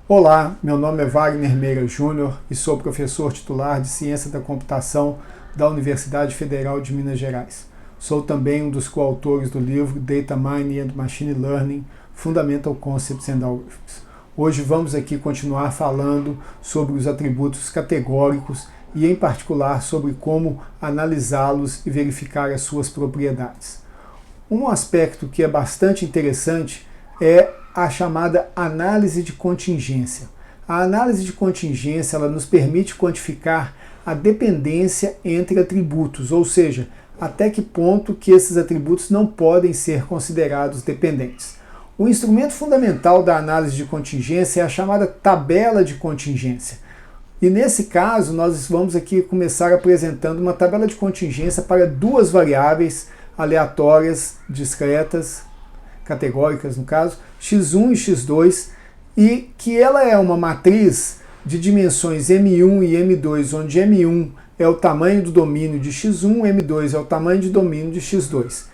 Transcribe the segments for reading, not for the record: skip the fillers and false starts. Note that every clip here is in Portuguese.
Olá, meu nome é Wagner Meira Júnior e sou professor titular de Ciência da Computação da Universidade Federal de Minas Gerais. Sou também um dos coautores do livro Data Mining and Machine Learning, Fundamental Concepts and Algorithms. Hoje vamos aqui continuar falando sobre os atributos categóricos e, em particular, sobre como analisá-los e verificar as suas propriedades. Um aspecto que é bastante interessante é a chamada análise de contingência. A análise de contingência ela nos permite quantificar a dependência entre atributos, ou seja, até que ponto que esses atributos não podem ser considerados dependentes. O instrumento fundamental da análise de contingência é a chamada tabela de contingência. E nesse caso, nós vamos aqui começar apresentando uma tabela de contingência para duas variáveis aleatórias, discretas, categóricas no caso, x1 e x2, e que ela é uma matriz de dimensões M1 e M2, onde M1 é o tamanho do domínio de x1, M2 é o tamanho de domínio de x2.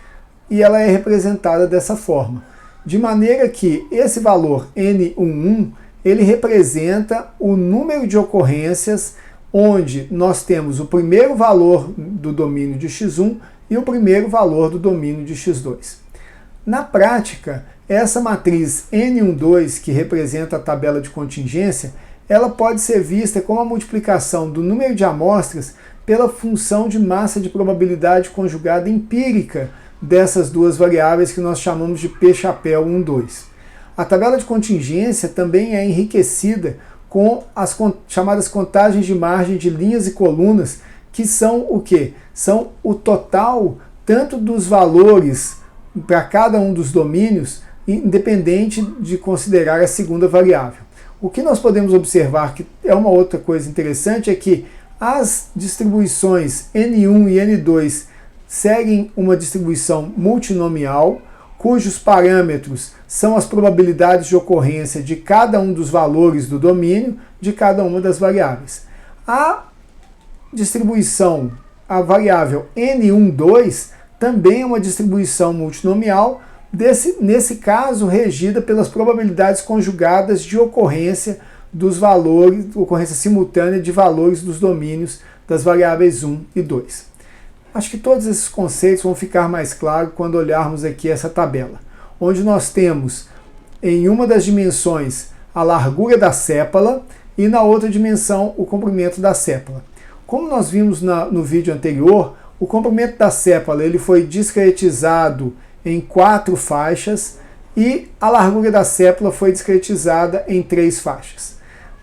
E ela é representada dessa forma, de maneira que esse valor N11, ele representa o número de ocorrências onde nós temos o primeiro valor do domínio de x1 e o primeiro valor do domínio de x2. Na prática, essa matriz N12, que representa a tabela de contingência, ela pode ser vista como a multiplicação do número de amostras pela função de massa de probabilidade conjugada empírica dessas duas variáveis que nós chamamos de P-chapéu 1, 2. A tabela de contingência também é enriquecida com as chamadas contagens de margem de linhas e colunas, que são o quê? São o total tanto dos valores para cada um dos domínios, independente de considerar a segunda variável. O que nós podemos observar, que é uma outra coisa interessante, é que as distribuições N1 e N2 seguem uma distribuição multinomial, cujos parâmetros são as probabilidades de ocorrência de cada um dos valores do domínio de cada uma das variáveis. A distribuição, a variável N12, também é uma distribuição multinomial, nesse caso regida pelas probabilidades conjugadas de ocorrência dos valores, ocorrência simultânea de valores dos domínios das variáveis 1 e 2. Acho que todos esses conceitos vão ficar mais claros quando olharmos aqui essa tabela, onde nós temos em uma das dimensões a largura da sépala e na outra dimensão o comprimento da sépala. Como nós vimos no vídeo anterior, o comprimento da sépala ele foi discretizado em 4 faixas e a largura da sépala foi discretizada em 3 faixas.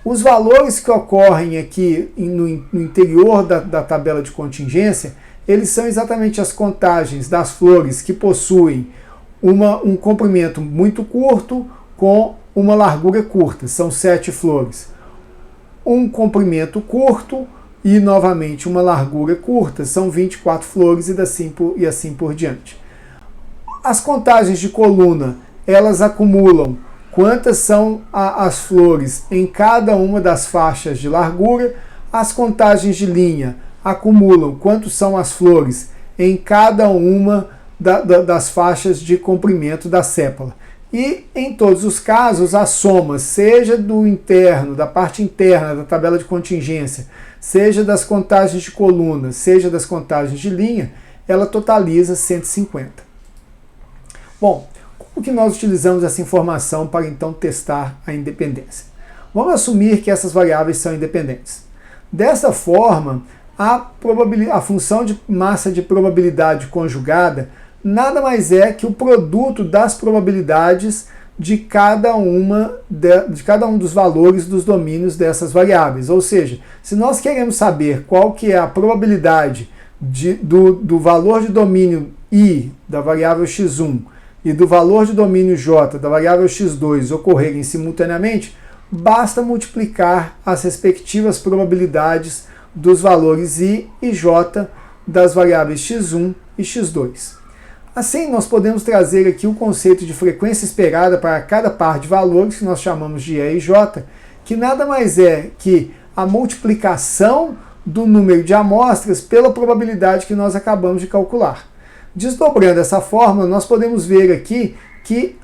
Os valores que ocorrem aqui no interior da tabela de contingência, eles são exatamente as contagens das flores que possuem um comprimento muito curto com uma largura curta, são 7 flores. Um comprimento curto e, novamente, uma largura curta, são 24 flores e assim por diante. As contagens de coluna, elas acumulam quantas são as flores em cada uma das faixas de largura. As contagens de linha acumulam quantos são as flores em cada uma das faixas de comprimento da sépala. E, em todos os casos, a soma, seja do interno, da parte interna da tabela de contingência, seja das contagens de coluna, seja das contagens de linha, ela totaliza 150. Bom, como que nós utilizamos essa informação para então testar a independência? Vamos assumir que essas variáveis são independentes. Dessa forma, a função de massa de probabilidade conjugada nada mais é que o produto das probabilidades de cada um dos valores dos domínios dessas variáveis. Ou seja, se nós queremos saber qual que é a probabilidade do valor de domínio I da variável x1 e do valor de domínio j da variável x2 ocorrerem simultaneamente, basta multiplicar as respectivas probabilidades dos valores I e j das variáveis x1 e x2. Assim, nós podemos trazer aqui o conceito de frequência esperada para cada par de valores, que nós chamamos de E e J, que nada mais é que a multiplicação do número de amostras pela probabilidade que nós acabamos de calcular. Desdobrando essa fórmula, nós podemos ver aqui que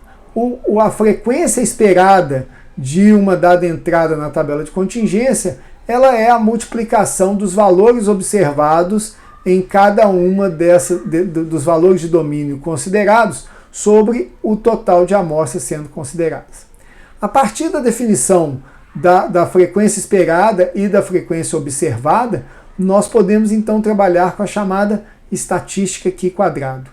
a frequência esperada de uma dada entrada na tabela de contingência, ela é a multiplicação dos valores observados em cada uma dos valores de domínio considerados sobre o total de amostras sendo consideradas. A partir da definição da frequência esperada e da frequência observada, nós podemos então trabalhar com a chamada estatística Q²,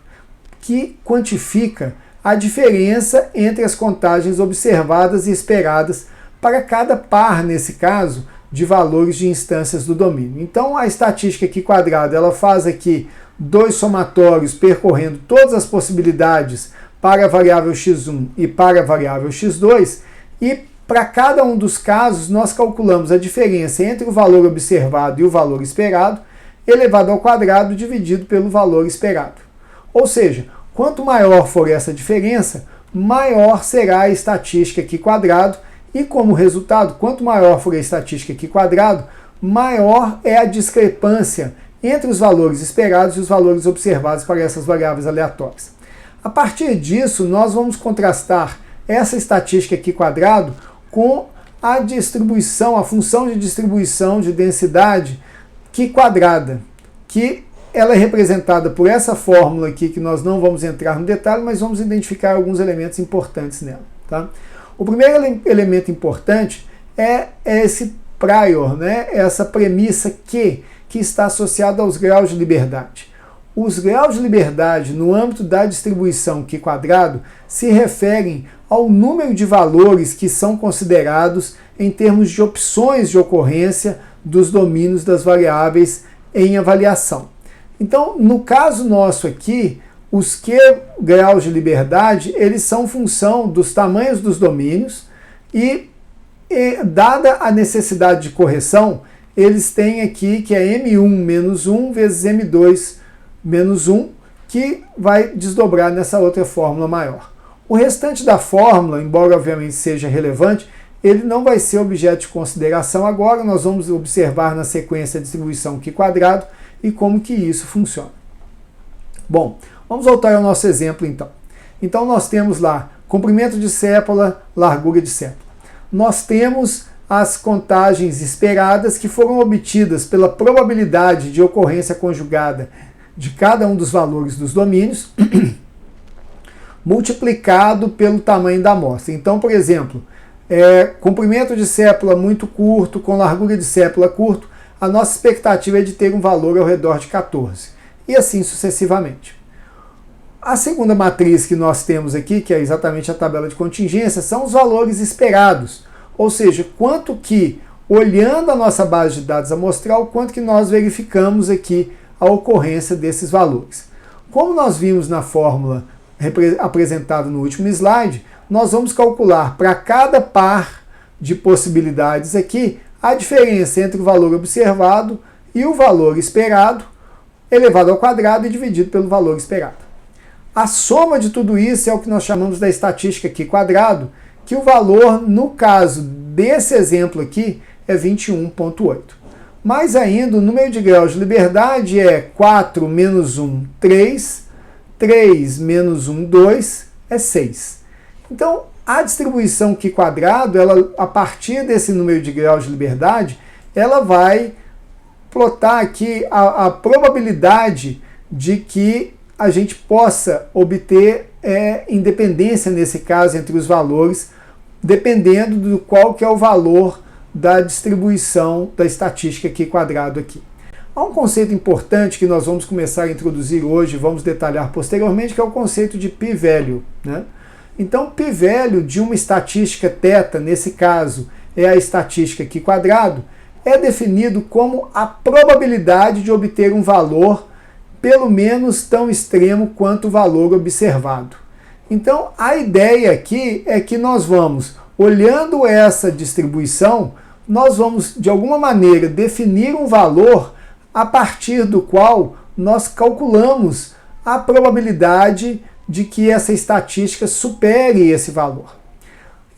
que quantifica a diferença entre as contagens observadas e esperadas para cada par, nesse caso, de valores de instâncias do domínio. Então, a estatística Q² ela faz aqui dois somatórios percorrendo todas as possibilidades para a variável x1 e para a variável x2, e para cada um dos casos nós calculamos a diferença entre o valor observado e o valor esperado, elevado ao quadrado dividido pelo valor esperado. Ou seja, quanto maior for essa diferença, maior será a estatística Q², e como resultado, quanto maior for a estatística Q², maior é a discrepância entre os valores esperados e os valores observados para essas variáveis aleatórias. A partir disso, nós vamos contrastar essa estatística Q² com a distribuição, a função de distribuição de densidade Q², que ela é representada por essa fórmula aqui, que nós não vamos entrar no detalhe, mas vamos identificar alguns elementos importantes nela. Tá? O primeiro elemento importante é esse prior, né? Essa premissa que está associada aos graus de liberdade. Os graus de liberdade no âmbito da distribuição Q² se referem ao número de valores que são considerados em termos de opções de ocorrência dos domínios das variáveis em avaliação. Então, no caso nosso aqui, os Q graus de liberdade, eles são função dos tamanhos dos domínios e dada a necessidade de correção, eles têm aqui que é M1 menos 1 vezes M2 menos 1, que vai desdobrar nessa outra fórmula maior. O restante da fórmula, embora obviamente seja relevante, ele não vai ser objeto de consideração agora, nós vamos observar na sequência a distribuição Q² e como que isso funciona. Bom, vamos voltar ao nosso exemplo então. Então nós temos lá comprimento de sépola, largura de sépola. Nós temos as contagens esperadas que foram obtidas pela probabilidade de ocorrência conjugada de cada um dos valores dos domínios, multiplicado pelo tamanho da amostra. Então, por exemplo, comprimento de sépola muito curto, com largura de sépola curto, a nossa expectativa é de ter um valor ao redor de 14. E assim sucessivamente. A segunda matriz que nós temos aqui, que é exatamente a tabela de contingência, são os valores esperados. Ou seja, quanto que, olhando a nossa base de dados amostral, quanto que nós verificamos aqui a ocorrência desses valores. Como nós vimos na fórmula apresentada no último slide, nós vamos calcular para cada par de possibilidades aqui a diferença entre o valor observado e o valor esperado, elevado ao quadrado e dividido pelo valor esperado. A soma de tudo isso é o que nós chamamos da estatística Q², que o valor, no caso desse exemplo aqui, é 21,8. Mais ainda, o número de graus de liberdade é 4 menos 1, 3, 3 menos 1, 2, é 6. Então, a distribuição Q², ela, a partir desse número de graus de liberdade, ela vai plotar aqui a probabilidade de que a gente possa obter independência, nesse caso, entre os valores, dependendo do qual que é o valor da distribuição da estatística Q² aqui. Há um conceito importante que nós vamos começar a introduzir hoje, vamos detalhar posteriormente, que é o conceito de p-value, né? Então, p-value de uma estatística θ, nesse caso é a estatística Q², é definido como a probabilidade de obter um valor pelo menos tão extremo quanto o valor observado. Então, a ideia aqui é que nós vamos, olhando essa distribuição, nós vamos, de alguma maneira, definir um valor a partir do qual nós calculamos a probabilidade de que essa estatística supere esse valor.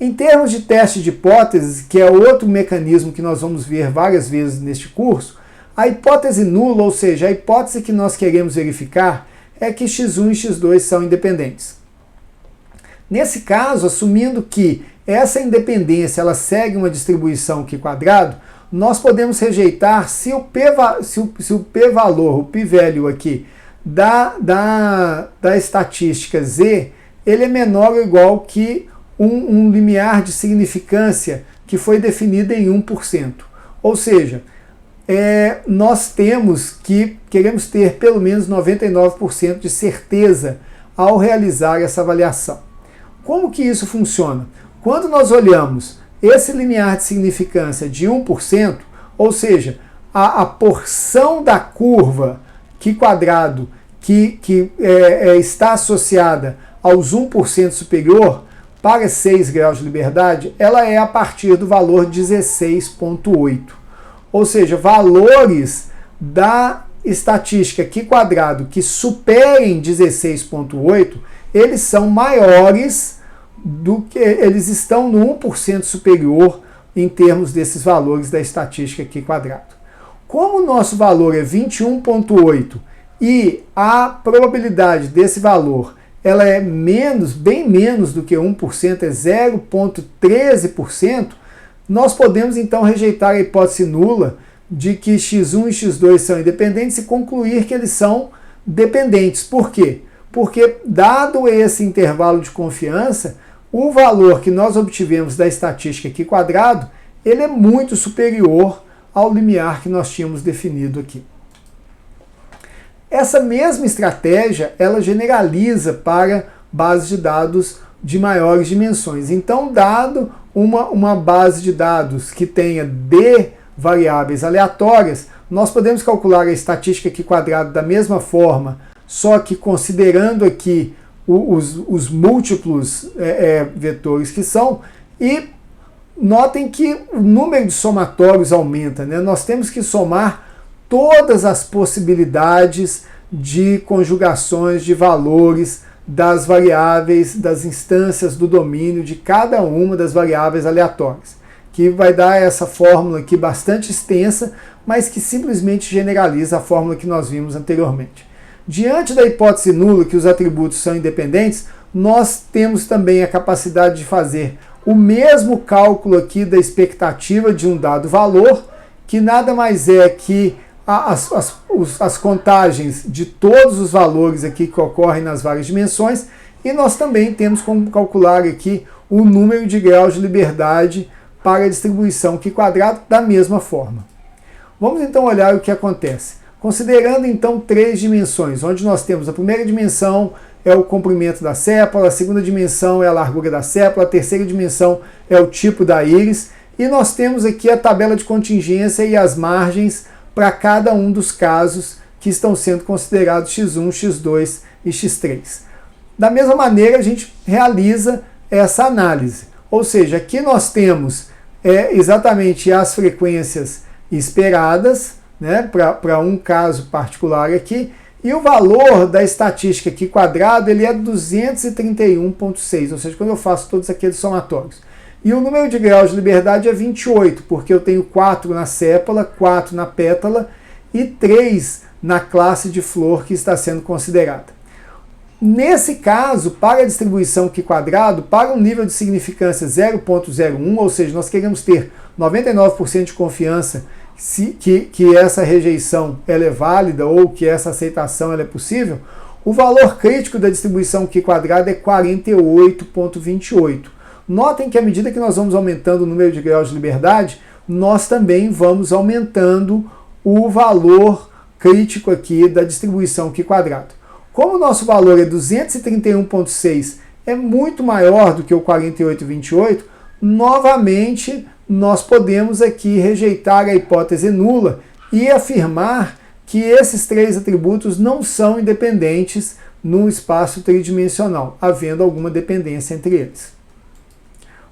Em termos de teste de hipóteses, que é outro mecanismo que nós vamos ver várias vezes neste curso, a hipótese nula, ou seja, a hipótese que nós queremos verificar, é que x1 e x2 são independentes. Nesse caso, assumindo que essa independência ela segue uma distribuição Q², nós podemos rejeitar se o p-valor, o p-value aqui, da estatística Z, ele é menor ou igual que um limiar de significância que foi definido em 1%. Ou seja, nós queremos ter pelo menos 99% de certeza ao realizar essa avaliação. Como que isso funciona? Quando nós olhamos esse limiar de significância de 1%, ou seja, a porção da curva Q² que está associada aos 1% superior para 6 graus de liberdade, ela é a partir do valor 16,8. Ou seja, valores da estatística Q² que superem 16,8, eles são maiores do que eles estão no 1% superior em termos desses valores da estatística Q². Como o nosso valor é 21,8 e a probabilidade desse valor ela é bem menos do que 1%, é 0,13%, nós podemos então rejeitar a hipótese nula de que x1 e x2 são independentes e concluir que eles são dependentes. Por quê? Porque, dado esse intervalo de confiança, o valor que nós obtivemos da estatística Q², ele é muito superior ao limiar que nós tínhamos definido aqui. Essa mesma estratégia, ela generaliza para bases de dados de maiores dimensões. Então, dado uma base de dados que tenha D variáveis aleatórias, nós podemos calcular a estatística Q² da mesma forma, só que considerando aqui os múltiplos vetores que são, e notem que o número de somatórios aumenta, né? Nós temos que somar todas as possibilidades de conjugações de valores das variáveis, das instâncias do domínio de cada uma das variáveis aleatórias, que vai dar essa fórmula aqui bastante extensa, mas que simplesmente generaliza a fórmula que nós vimos anteriormente. Diante da hipótese nula que os atributos são independentes, nós temos também a capacidade de fazer o mesmo cálculo aqui da expectativa de um dado valor, que nada mais é que as contagens de todos os valores aqui que ocorrem nas várias dimensões, e nós também temos como calcular aqui o número de graus de liberdade para a distribuição Q² da mesma forma. Vamos então olhar o que acontece. Considerando então 3 dimensões, onde nós temos a primeira dimensão é o comprimento da sépala, a segunda dimensão é a largura da sépala, a terceira dimensão é o tipo da íris, e nós temos aqui a tabela de contingência e as margens para cada um dos casos que estão sendo considerados x1, x2 e x3. Da mesma maneira, a gente realiza essa análise. Ou seja, aqui nós temos exatamente as frequências esperadas, né, para um caso particular aqui, e o valor da estatística Q² ele é 231,6, ou seja, quando eu faço todos aqueles somatórios. E o número de graus de liberdade é 28, porque eu tenho 4 na sépala, 4 na pétala e 3 na classe de flor que está sendo considerada. Nesse caso, para a distribuição Q², para um nível de significância 0,01, ou seja, nós queremos ter 99% de confiança que essa rejeição ela é válida ou que essa aceitação ela é possível, o valor crítico da distribuição Q² é 48,28. Notem que à medida que nós vamos aumentando o número de graus de liberdade, nós também vamos aumentando o valor crítico aqui da distribuição Q². Como o nosso valor é 231,6, é muito maior do que o 48,28, novamente nós podemos aqui rejeitar a hipótese nula e afirmar que esses 3 atributos não são independentes no espaço tridimensional, havendo alguma dependência entre eles.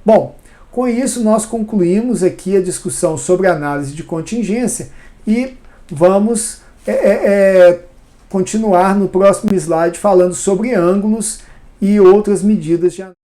Bom, com isso nós concluímos aqui a discussão sobre análise de contingência e vamos continuar no próximo slide falando sobre ângulos e outras medidas de análise.